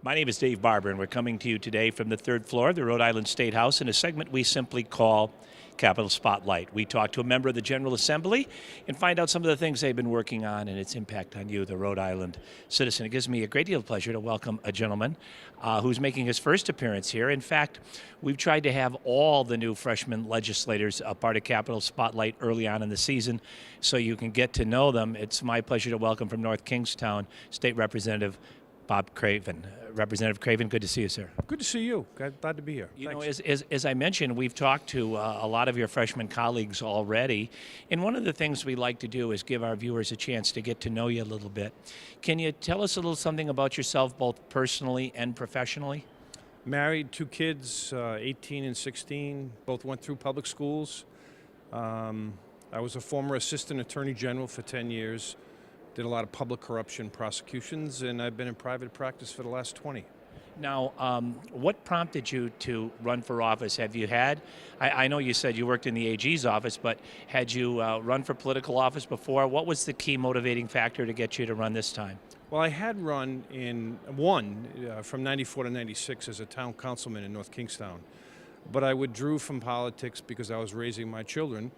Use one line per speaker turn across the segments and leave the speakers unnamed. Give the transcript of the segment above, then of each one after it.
My name is Dave Barber, and we're coming to you today from the third floor of the Rhode Island State House in a segment we simply call Capitol Spotlight. We talk to a member of the General Assembly and find out some of the things they've been working on and its impact on you, the Rhode Island citizen. It gives me a great deal of pleasure to welcome a gentleman who's making his first appearance here. In fact, we've tried to have all the new freshman legislators a part of Capitol Spotlight early on in the season so you can get to know them. It's my pleasure to welcome from North Kingstown, State Representative Bob Craven. Representative Craven, good to see you, sir.
Good to see you. Glad to be here.
You
Thanks.
know, as I mentioned, we've talked to a lot of your freshman colleagues already, and one of the things we like to do is give our viewers a chance to get to know you a little bit. Can you tell us a little something about yourself, both personally and professionally?
Married, 2 kids, 18 and 16. Both went through public schools. I was a former assistant attorney general for 10 years. Did a lot of public corruption prosecutions, and I've been in private practice for the last 20.
Now, what prompted you to run for office? Have you had, I know you said you worked in the AG's office, but had you run for political office before? What was the key motivating factor to get you to run this time?
Well, I had run from 94 to 96 as a town councilman in North Kingstown, but I withdrew from politics because I was raising my children,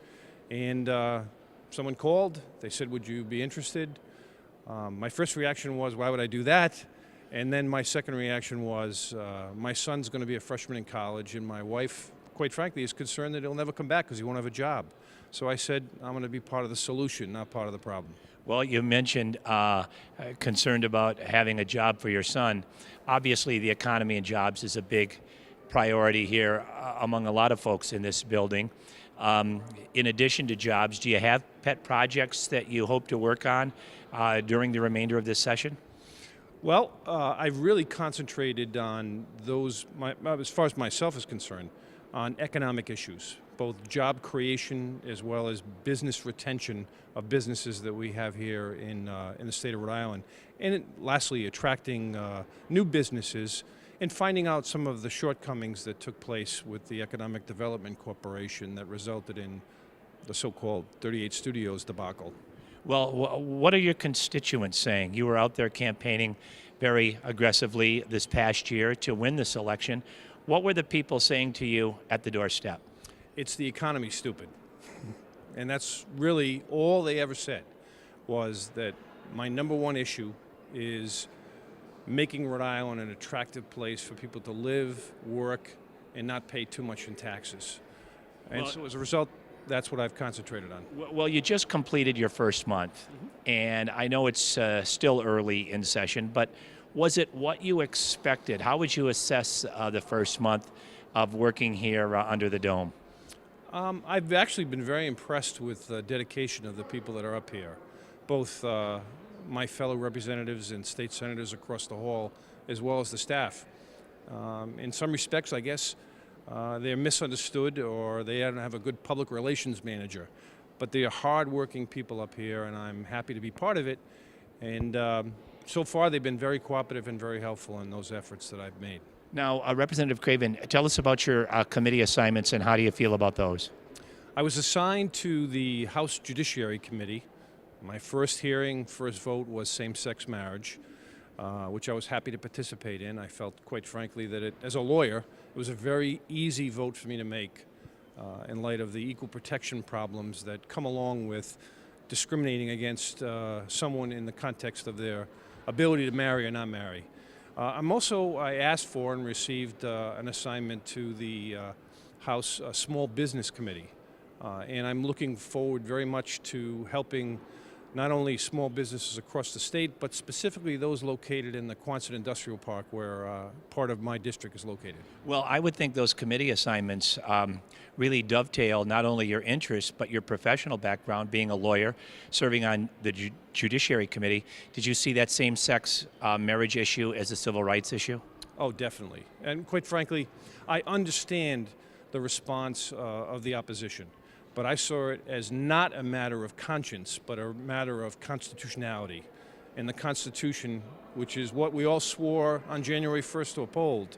and someone called. They said, would you be interested? My first reaction was, why would I do that? And then my second reaction was, my son's going to be a freshman in college, and my wife, quite frankly, is concerned that he'll never come back because he won't have a job. So I said, I'm going to be part of the solution, not part of the problem.
Well, you mentioned concerned about having a job for your son. Obviously, the economy and jobs is a big priority here among a lot of folks in this building. In addition to jobs, do you have pet projects that you hope to work on during the remainder of this session?
Well, I've really concentrated on those, as far as myself is concerned, on economic issues, both job creation as well as business retention of businesses that we have here in the state of Rhode Island. And lastly, attracting new businesses and finding out some of the shortcomings that took place with the Economic Development Corporation that resulted in the so-called 38 Studios debacle.
Well, what are your constituents saying? You were out there campaigning very aggressively this past year to win this election. What were the people saying to you at the doorstep?
It's the economy, stupid. And that's really all they ever said, was that my number one issue is making Rhode Island an attractive place for people to live, work, and not pay too much in taxes. And so as a result, that's what I've concentrated on.
Well, you just completed your first month, and I know it's still early in session, but was it what you expected? How would you assess the first month of working here under the dome?
I've actually been very impressed with the dedication of the people that are up here, both my fellow representatives and state senators across the hall, as well as the staff. In some respects, I guess, they're misunderstood or they don't have a good public relations manager. But they are hard-working people up here, and I'm happy to be part of it. And so far, they've been very cooperative and very helpful in those efforts that I've made.
Now, Representative Craven, tell us about your committee assignments and how do you feel about those?
I was assigned to the House Judiciary Committee. My first vote was same-sex marriage, which I was happy to participate in. I felt, quite frankly, that as a lawyer, it was a very easy vote for me to make in light of the equal protection problems that come along with discriminating against someone in the context of their ability to marry or not marry. I asked for and received an assignment to the House Small Business Committee, and I'm looking forward very much to helping not only small businesses across the state, but specifically those located in the Quonset Industrial Park, where part of my district is located.
Well, I would think those committee assignments really dovetail not only your interests, but your professional background, being a lawyer, serving on the Judiciary Committee. Did you see that same-sex marriage issue as a civil rights issue?
Oh, definitely. And quite frankly, I understand the response of the opposition. But I saw it as not a matter of conscience, but a matter of constitutionality. And the Constitution, which is what we all swore on January 1st to uphold,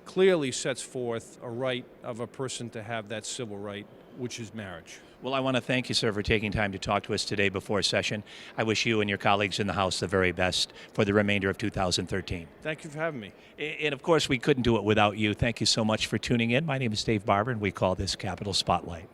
clearly sets forth a right of a person to have that civil right, which is marriage.
Well, I want to thank you, sir, for taking time to talk to us today before session. I wish you and your colleagues in the House the very best for the remainder of 2013.
Thank you for having me.
And of course, we couldn't do it without you. Thank you so much for tuning in. My name is Dave Barber, and we call this Capitol Spotlight.